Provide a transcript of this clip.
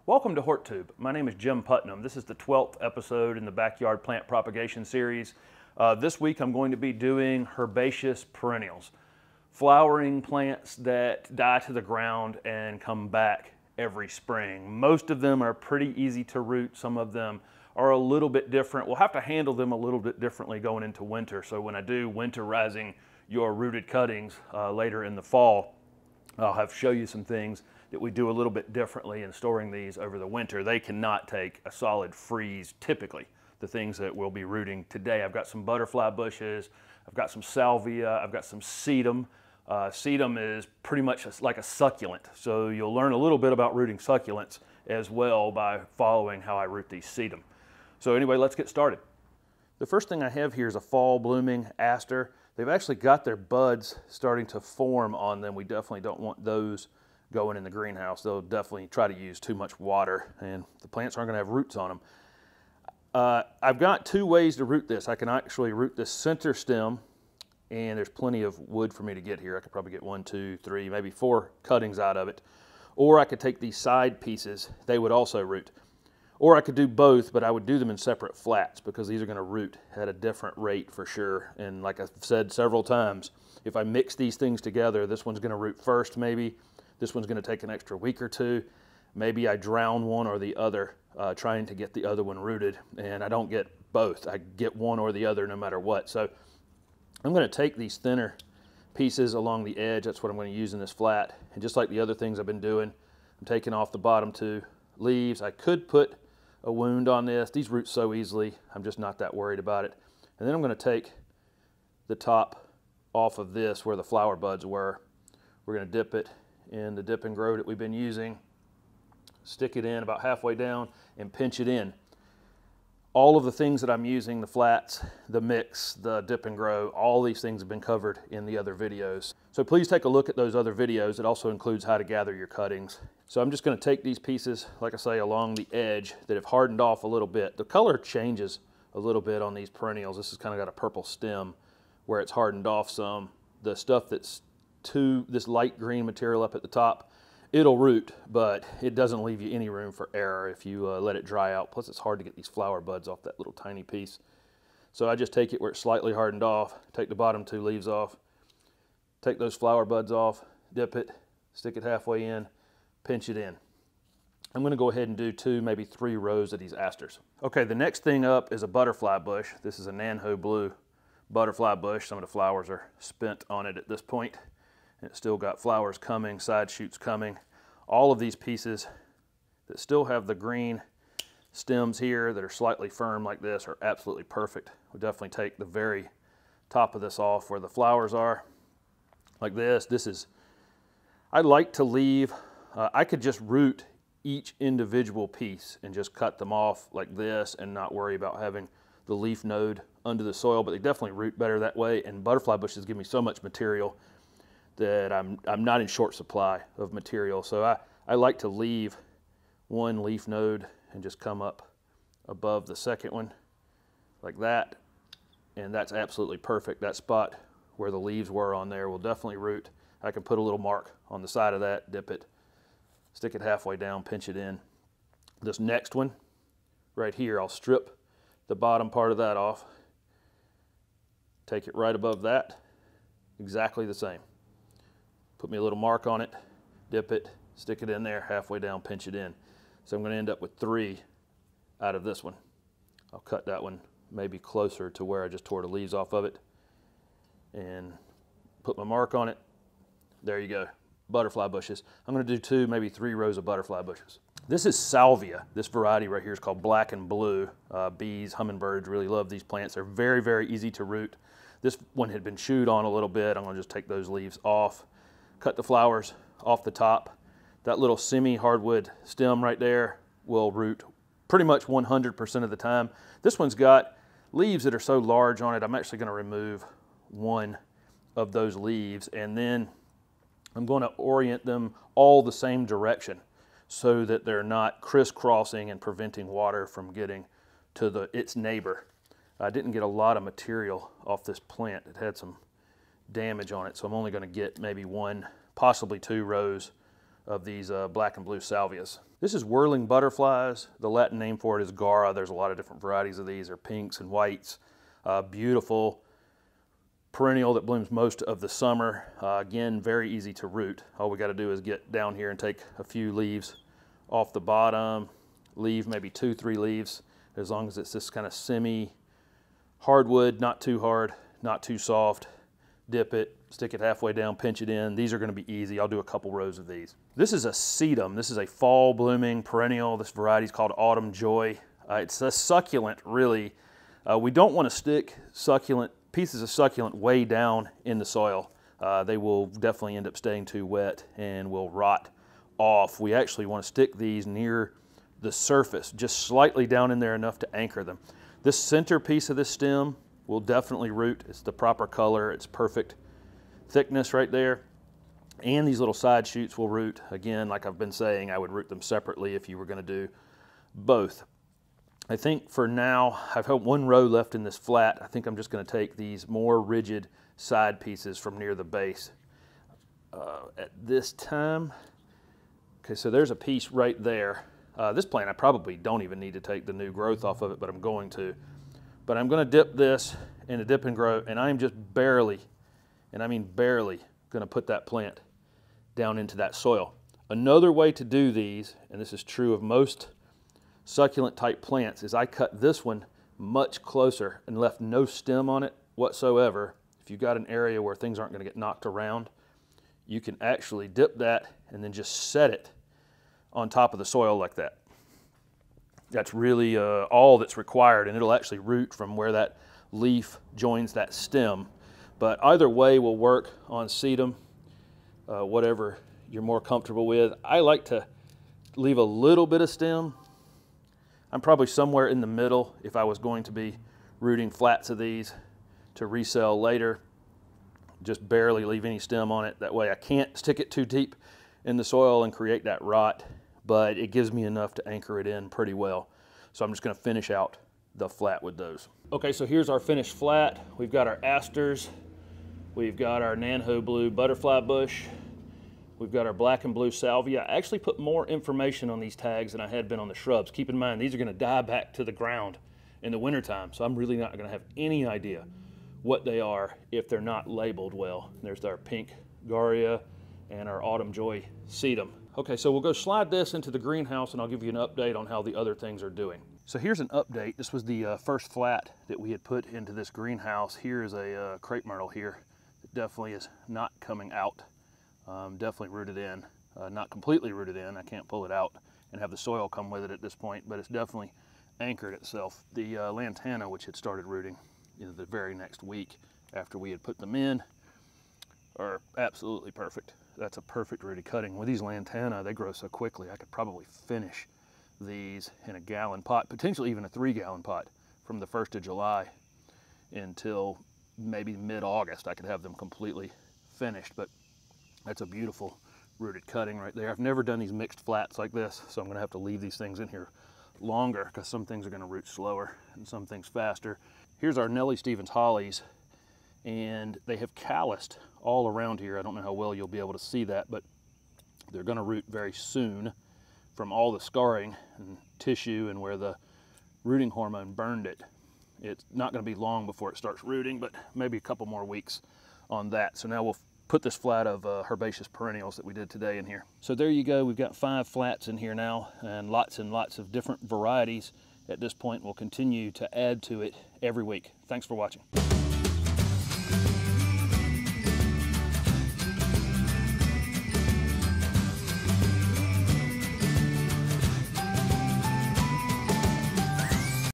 Welcome to HortTube. My name is Jim Putnam. This is the 12th episode in the Backyard Plant Propagation series. This week I'm going to be doing herbaceous perennials, flowering plants that die to the ground and come back every spring. Most of them are pretty easy to root. Some of them are a little bit different. We'll have to handle them a little bit differently going into winter. So when I do winterizing your rooted cuttings later in the fall, I'll show you some things that we do a little bit differently in storing these over the winter. They cannot take a solid freeze, typically, the things that we'll be rooting today. I've got some butterfly bushes, I've got some salvia, I've got some sedum. Sedum is pretty much like a succulent, so you'll learn a little bit about rooting succulents as well by following how I root these sedum. So anyway, let's get started. The first thing I have here is a fall blooming aster. They've actually got their buds starting to form on them. We definitely don't want those going in the greenhouse. They'll definitely try to use too much water and the plants aren't going to have roots on them. I've got two ways to root this. I can actually root this center stem, and there's plenty of wood for me to get here. I could probably get 1, 2, 3, maybe 4 cuttings out of it. Or I could take these side pieces, they would also root. Or I could do both, but I would do them in separate flats because these are going to root at a different rate for sure. And like I've said several times, if I mix these things together, this one's going to root first maybe. This one's going to take an extra week or two. Maybe I drown one or the other trying to get the other one rooted, and I don't get both. I get one or the other no matter what. So I'm going to take these thinner pieces along the edge. That's what I'm going to use in this flat. And just like the other things I've been doing, I'm taking off the bottom 2 leaves. I could put a wound on this. These root so easily, I'm just not that worried about it. And then I'm going to take the top off of this where the flower buds were. We're going to dip it in the dip and grow that we've been using, stick it in about halfway down and pinch it in. All of the things that I'm using, the flats, the mix, the dip and grow, all these things have been covered in the other videos. So please take a look at those other videos. It also includes how to gather your cuttings. So I'm just going to take these pieces, like I say, along the edge that have hardened off a little bit. The color changes a little bit on these perennials. This has kind of got a purple stem where it's hardened off some. The stuff that's this light green material up at the top, it'll root, but it doesn't leave you any room for error if you let it dry out. Plus it's hard to get these flower buds off that little tiny piece. So I just take it where it's slightly hardened off, take the bottom 2 leaves off, take those flower buds off, dip it, stick it halfway in, pinch it in. I'm going to go ahead and do 2, maybe 3 rows of these asters. Okay, the next thing up is a butterfly bush. This is a Nanhoe blue butterfly bush. Some of the flowers are spent on it at this point. It's still got flowers coming, side shoots coming. All of these pieces that still have the green stems here that are slightly firm like this are absolutely perfect. We'll definitely take the very top of this off where the flowers are, like this. I like to leave, I could just root each individual piece and just cut them off like this and not worry about having the leaf node under the soil, but they definitely root better that way. And butterfly bushes give me so much material that I'm not in short supply of material. So I like to leave one leaf node and just come up above the second one like that. And that's absolutely perfect. That spot where the leaves were on there will definitely root. I can put a little mark on the side of that, dip it, stick it halfway down, pinch it in. This next one right here, I'll strip the bottom part of that off, take it right above that, exactly the same. Put me a little mark on it, dip it, stick it in there, halfway down, pinch it in. So I'm going to end up with 3 out of this one. I'll cut that one maybe closer to where I just tore the leaves off of it and put my mark on it. There you go, butterfly bushes. I'm going to do 2, maybe 3 rows of butterfly bushes. This is Salvia. This variety right here is called black and blue. Bees, hummingbirds really love these plants. They're very, very easy to root. This one had been chewed on a little bit. I'm going to just take those leaves off. Cut the flowers off the top. That little semi-hardwood stem right there will root pretty much 100% of the time. This one's got leaves that are so large on it, I'm actually going to remove one of those leaves, and then I'm going to orient them all the same direction so that they're not crisscrossing and preventing water from getting to its neighbor. I didn't get a lot of material off this plant. It had some damage on it, so I'm only going to get maybe 1, possibly 2 rows of these black and blue salvias. This is whirling butterflies. The Latin name for it is Guara. There's a lot of different varieties of these. They're pinks and whites. Beautiful perennial that blooms most of the summer. Again, very easy to root. All we got to do is get down here and take a few leaves off the bottom, leave maybe 2-3 leaves, as long as it's this kind of semi hardwood, not too hard, not too soft. Dip it, stick it halfway down, pinch it in. These are going to be easy. I'll do a couple rows of these. This is a sedum. This is a fall blooming perennial. This variety is called Autumn Joy. It's a succulent, really. We don't want to stick pieces of succulent way down in the soil. They will definitely end up staying too wet and will rot off. We actually want to stick these near the surface, just slightly down in there enough to anchor them. This center piece of this stem will definitely root. It's the proper color. It's perfect thickness right there. And these little side shoots will root. Again, like I've been saying, I would root them separately if you were going to do both. I think for now, I've got one row left in this flat. I think I'm just going to take these more rigid side pieces from near the base. At this time, okay, so there's a piece right there. This plant, I probably don't even need to take the new growth off of it, but I'm going to. But I'm going to dip this in a dip and grow, and I'm just barely, and I mean barely, going to put that plant down into that soil. Another way to do these, and this is true of most succulent type plants, is I cut this one much closer and left no stem on it whatsoever. If you've got an area where things aren't going to get knocked around, you can actually dip that and then just set it on top of the soil like that. That's really all that's required, and it'll actually root from where that leaf joins that stem. But either way will work on sedum, whatever you're more comfortable with. I like to leave a little bit of stem. I'm probably somewhere in the middle if I was going to be rooting flats of these to resell later. Just barely leave any stem on it. That way I can't stick it too deep in the soil and create that rot, but it gives me enough to anchor it in pretty well. So I'm just going to finish out the flat with those. Okay, so here's our finished flat. We've got our asters. We've got our Nanhoe blue butterfly bush. We've got our black and blue salvia. I actually put more information on these tags than I had been on the shrubs. Keep in mind, these are going to die back to the ground in the wintertime, so I'm really not going to have any idea what they are if they're not labeled well. There's our pink Guara and our Autumn Joy Sedum. Okay, so we'll go slide this into the greenhouse and I'll give you an update on how the other things are doing. So here's an update. This was the first flat that we had put into this greenhouse. Here is a crepe myrtle here that definitely is not coming out. Definitely rooted in, not completely rooted in. I can't pull it out and have the soil come with it at this point, but it's definitely anchored itself. The lantana, which had started rooting the very next week after we had put them in, are absolutely perfect. That's a perfect rooted cutting. With these lantana, they grow so quickly, I could probably finish these in a gallon pot, potentially even a 3-gallon pot from the 1st of July until maybe mid-August. I could have them completely finished, but that's a beautiful rooted cutting right there. I've never done these mixed flats like this, so I'm gonna have to leave these things in here longer because some things are gonna root slower and some things faster. Here's our Nellie Stevens hollies, and they have calloused all around here. I don't know how well you'll be able to see that, but they're gonna root very soon from all the scarring and tissue and where the rooting hormone burned it. It's not gonna be long before it starts rooting, but maybe a couple more weeks on that. So now we'll put this flat of herbaceous perennials that we did today in here. So there you go. We've got 5 flats in here now and lots of different varieties. At this point, we'll continue to add to it every week. Thanks for watching.